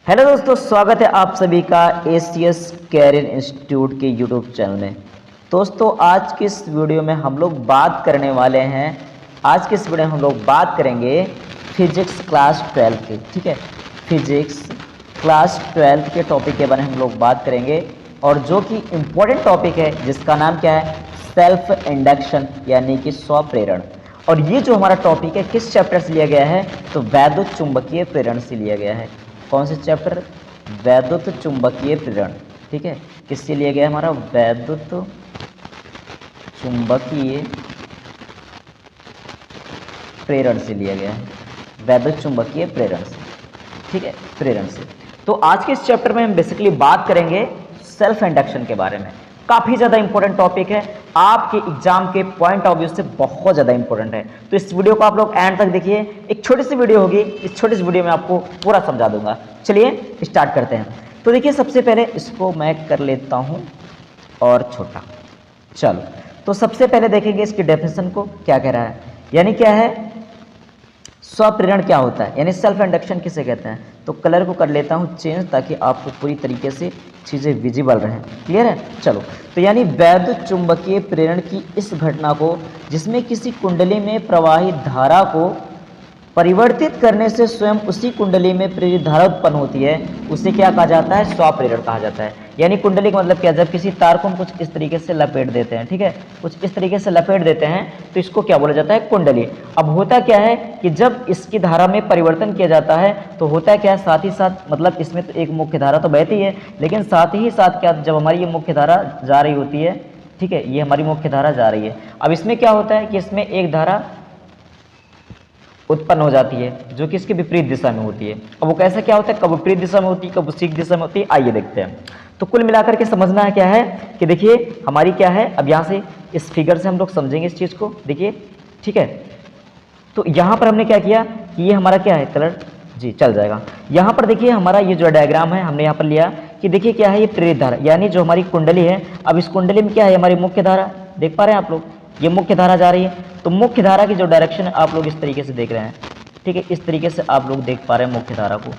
Hello दोस्तों, स्वागत है आप सभी का एसीएस कैरियर इंस्टीट्यूट के यूट्यूब चैनल में। दोस्तों, आज की इस वीडियो में हम लोग बात करने वाले हैं। आज की इस वीडियो में हम लोग बात करेंगे फिजिक्स क्लास 12 की। ठीक है, फिजिक्स क्लास 12 के टॉपिक के बारे में हम लोग बात करेंगे, और जो कि इम्पोर्टेंट टॉपिक है जिसका नाम क्या है, सेल्फ इंडक्शन यानी कि स्वप्रेरण। और ये जो हमारा टॉपिक है किस चैप्टर से लिया गया है, तो वैद्युत चुंबकीय प्रेरण से लिया गया है। कौन से चैप्टर? वैद्युत चुंबकीय प्रेरण। ठीक है, किससे लिया गया है हमारा? वैद्युत चुंबकीय प्रेरण से लिया गया है, वैद्युत चुंबकीय प्रेरण से। ठीक है, प्रेरण से। तो आज के इस चैप्टर में हम बेसिकली बात करेंगे सेल्फ इंडक्शन के बारे में। काफ़ी ज़्यादा इंपॉर्टेंट टॉपिक है, आपके एग्जाम के पॉइंट ऑफ व्यू से बहुत ज़्यादा इंपॉर्टेंट है। तो इस वीडियो को आप लोग एंड तक देखिए। एक छोटी सी वीडियो होगी, इस छोटी सी वीडियो में आपको पूरा समझा दूंगा। चलिए स्टार्ट करते हैं। तो देखिए, सबसे पहले इसको मैं कर लेता हूँ और छोटा। चलो, तो सबसे पहले देखेंगे इसकी डेफिनेशन को, क्या कह रहा है। यानी क्या है, स्वप्रेरण क्या होता है, यानी सेल्फ इंडक्शन किसे कहते हैं। तो कलर को कर लेता हूँ चेंज, ताकि आपको पूरी तरीके से चीज़ें विजिबल रहें। क्लियर है? चलो, तो यानी वैद्युत चुंबकीय प्रेरण की इस घटना को, जिसमें किसी कुंडली में प्रवाहित धारा को परिवर्तित करने से स्वयं उसी कुंडली में प्रेरित धारा उत्पन्न होती है, उसे क्या कहा जाता है? स्वप्रेरण कहा जाता है। यानी कुंडली का मतलब क्या? जब किसी तार को हम कुछ इस तरीके से लपेट देते हैं, ठीक है, कुछ इस तरीके से लपेट देते हैं, तो इसको क्या बोला जाता है? कुंडली। अब होता क्या है कि जब इसकी धारा में परिवर्तन किया जाता है तो होता क्या है, साथ ही साथ, मतलब इसमें तो एक मुख्य धारा तो बहती है, लेकिन साथ ही साथ क्या, जब हमारी ये मुख्य धारा जा रही होती है, ठीक है, ये हमारी मुख्य धारा जा रही है। अब इसमें क्या होता है कि इसमें एक धारा उत्पन्न हो जाती है जो कि इसके विपरीत दिशा में होती है। अब वो कैसा क्या होता है, कब विपरीत दिशा में होती है, कब उसी दिशा में होती है, आइए देखते हैं। तो कुल मिलाकर के समझना है क्या है कि देखिए हमारी क्या है, अब यहाँ से इस फिगर से हम लोग समझेंगे इस चीज़ को। देखिए, ठीक है, तो यहाँ पर हमने क्या किया कि ये हमारा क्या है, कलर जी चल जाएगा। यहाँ पर देखिए हमारा ये जो डायग्राम है, हमने यहाँ पर लिया कि देखिए क्या है, ये प्रेरित धारा, यानी जो हमारी कुंडली है। अब इस कुंडली में क्या है, हमारी मुख्य धारा, देख पा रहे हैं आप लोग, ये मुख्य धारा जा रही है। तो मुख्य धारा की जो डायरेक्शन है आप लोग इस तरीके से देख रहे हैं। ठीक है, इस तरीके से आप लोग देख पा रहे हैं मुख्य धारा को,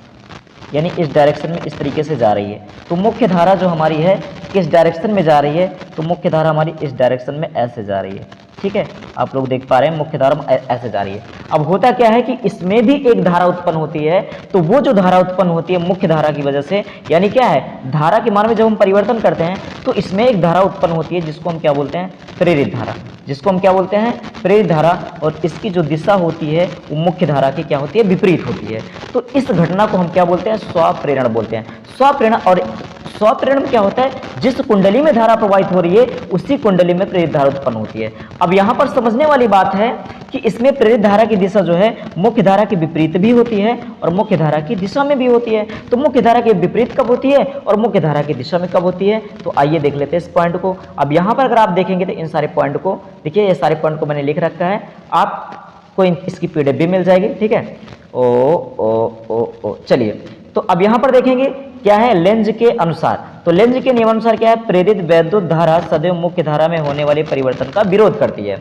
यानी इस डायरेक्शन में इस तरीके से जा रही है। तो मुख्य धारा जो हमारी है किस डायरेक्शन में जा रही है, तो मुख्य धारा हमारी इस डायरेक्शन में ऐसे जा रही है। ठीक है, आप लोग देख पा रहे हैं मुख्य धारा ऐसे जा रही है। अब होता क्या है कि इसमें भी एक धारा उत्पन्न होती है, तो वो जो धारा उत्पन्न होती है मुख्य धारा की वजह से, यानी क्या है, धारा के मान में जब हम परिवर्तन करते हैं तो इसमें एक धारा उत्पन्न होती है जिसको हम क्या बोलते हैं, प्रेरित धारा, जिसको हम क्या बोलते हैं, प्रेरित धारा। और इसकी जो दिशा होती है वो मुख्य धारा की क्या होती है, विपरीत होती है। तो इस घटना को हम क्या बोलते हैं, स्वप्रेरण बोलते हैं। स्वप्रेरण। और स्वप्रेरण में क्या होता है, जिस कुंडली में धारा प्रवाहित हो रही है उसी कुंडली में प्रेरित धारा उत्पन्न होती है। अब यहाँ पर समझने वाली बात है कि इसमें प्रेरित धारा की दिशा जो है मुख्य धारा के विपरीत भी होती है और मुख्य धारा की दिशा में भी होती है। तो मुख्य धारा के विपरीत कब होती है और मुख्य धारा की दिशा में कब होती है, तो आइए देख लेते हैं इस पॉइंट को। अब यहाँ पर अगर आप देखेंगे तो इन सारे पॉइंट को देखिए, ये सारे पॉइंट को मैंने लिख रखा है, आपको इसकी पीडीएफ भी मिल जाएगी। ठीक है, चलिए, तो अब यहाँ पर देखेंगे क्या है, लेंज के अनुसार। तो लेंज के नियमानुसार क्या है, प्रेरित वैद्युत धारा सदैव मुख्य धारा में होने वाले परिवर्तन का विरोध करती है।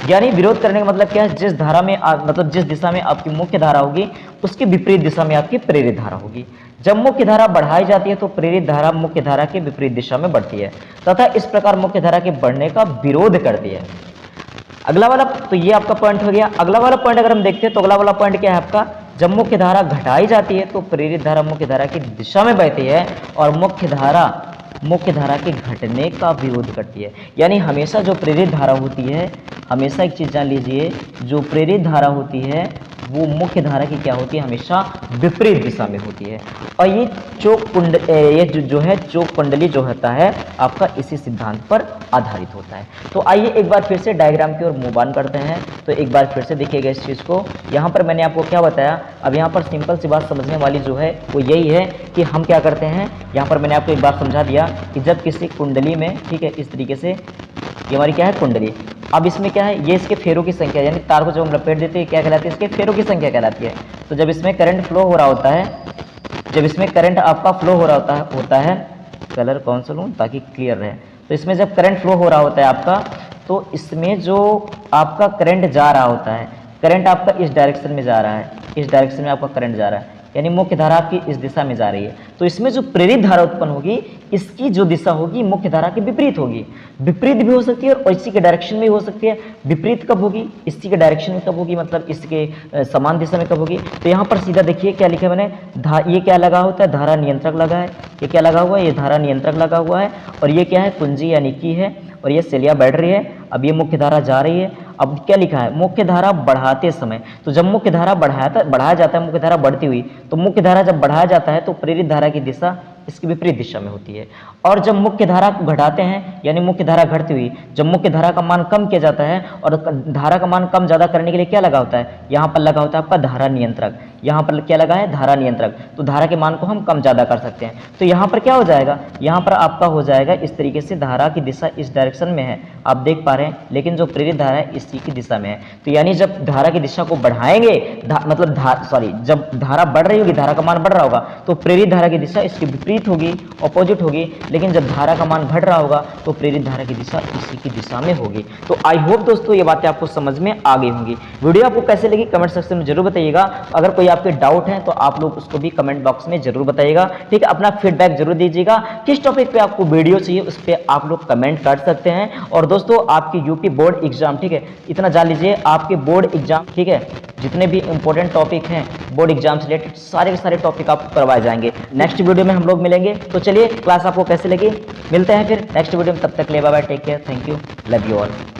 यानी विरोध करने का मतलब क्या है, जिस धारा में मतलब जिस दिशा में आपकी मुख्य धारा होगी उसकी विपरीत दिशा में आपकी प्रेरित धारा होगी। जब मुख्य धारा बढ़ाई जाती है तो प्रेरित धारा मुख्य धारा के विपरीत दिशा में बढ़ती है तथा इस प्रकार मुख्य धारा के बढ़ने का विरोध करती है। अगला वाला, तो ये आपका पॉइंट हो गया। अगला वाला पॉइंट अगर हम देखते हैं तो अगला वाला पॉइंट क्या है आपका, जब मुख्य धारा घटाई जाती है तो प्रेरित धारा मुख्य धारा की दिशा में बहती है और मुख्य धारा के घटने का विरोध करती है। यानी हमेशा जो प्रेरित धारा होती है, हमेशा एक चीज जान लीजिए, जो प्रेरित धारा होती है वो मुख्य धारा की क्या होती है, हमेशा विपरीत दिशा में होती है। और ये जो है चोक कुंडली जो होता है आपका इसी सिद्धांत पर आधारित होता है। तो आइए एक बार फिर से डायग्राम की ओर मूव ऑन करते हैं। तो एक बार फिर से देखिएगा इस चीज़ को। यहाँ पर मैंने आपको क्या बताया, अब यहाँ पर सिंपल सी बात समझने वाली जो है वो यही है कि हम क्या करते हैं, यहाँ पर मैंने आपको एक बार समझा दिया कि जब किसी कुंडली में, ठीक है, इस तरीके से ये हमारी क्या है कुंडली। अब इसमें क्या है, ये इसके फेरों की संख्या, यानी तार को जब हम लपेट देते हैं क्या कहलाती है, इसके फेरों की संख्या कहलाती है। तो जब इसमें करंट फ्लो हो रहा होता है, जब इसमें करंट आपका फ्लो हो रहा होता है, कलर कौन सा लूँ ताकि क्लियर रहे। तो इसमें जब करंट फ्लो हो रहा होता है आपका, तो इसमें जो आपका करंट जा रहा होता है, करंट आपका इस डायरेक्शन में जा रहा है, इस डायरेक्शन में आपका करंट जा रहा है। यानी मुख्य धारा आपकी इस दिशा में जा रही है, तो इसमें जो प्रेरित धारा उत्पन्न होगी इसकी जो दिशा होगी मुख्य धारा के विपरीत होगी। विपरीत भी हो सकती है और इसी के डायरेक्शन में भी हो सकती है। विपरीत कब होगी, इसी के डायरेक्शन में कब होगी, मतलब इसके समान दिशा में कब होगी। तो यहाँ पर सीधा देखिए क्या लिखा है मैंने, ये क्या लगा होता है, धारा नियंत्रक लगा है। ये क्या लगा हुआ है, ये धारा नियंत्रक लगा हुआ है। और ये क्या है, कुंजी यानी की है, और ये सेलिया बढ़ रही है। अब ये मुख्य धारा जा रही है। अब क्या लिखा है, मुख्य धारा बढ़ाते समय, तो जब मुख्य धारा बढ़ाया जाता है, मुख्य धारा बढ़ती हुई, तो मुख्य धारा जब बढ़ाया जाता है तो प्रेरित धारा की दिशा इसकी विपरीत दिशा में होती है। और जब मुख्य धारा को घटाते हैं, यानी मुख्य धारा घटती हुई, जब मुख्य धारा का मान कम किया जाता है, और धारा का मान कम ज्यादा करने के लिए क्या लगा होता है, यहाँ पर लगा होता है आपका धारा नियंत्रक। यहाँ पर क्या लगा है, धारा नियंत्रक। तो धारा के मान को हम कम ज्यादा कर सकते हैं। तो यहाँ पर क्या हो जाएगा, यहाँ पर आपका हो जाएगा इस तरीके से, धारा की दिशा इस डायरेक्शन में है, आप देख पा रहे हैं, लेकिन जो प्रेरित धारा है इसी की दिशा में है। तो यानी जब धारा की दिशा को बढ़ाएंगे, जब धारा बढ़ रही होगी, धारा का मान बढ़ रहा होगा, तो प्रेरित धारा की दिशा इसकी विपरीत होगी, ऑपोजिट होगी। लेकिन जब धारा का मान घट रहा होगा तो प्रेरित धारा की दिशा इसी की दिशा में होगी। तो आई होप दोस्तों ये बातें आपको समझ में आ गई होंगी। वीडियो आपको कैसे लगी कमेंट सेक्शन में जरूर बताइएगा। अगर कोई आपके डाउट है तो आप लोग उसको भी कमेंट बॉक्स में जरूर बताइएगा, ठीक है। अपना फीडबैक जरूर दीजिएगा, किस टॉपिक पे आपको वीडियो चाहिए उस पर आप लोग कमेंट कर सकते हैं। और दोस्तों आपकी यूपी बोर्ड एग्जाम, ठीक है, इतना जान लीजिए, आपके बोर्ड एग्जाम, ठीक है, जितने भी इंपॉर्टेंट टॉपिक हैं बोर्ड एग्जाम से रिलेटेड सारे के सारे टॉपिक आपको करवाए जाएंगे। नेक्स्ट वीडियो में हम लोग मिलेंगे। तो चलिए क्लास आपको कैसे लगी, मिलते हैं फिर नेक्स्ट वीडियो में। तब तक ले bye bye, take care, thank you, love you all.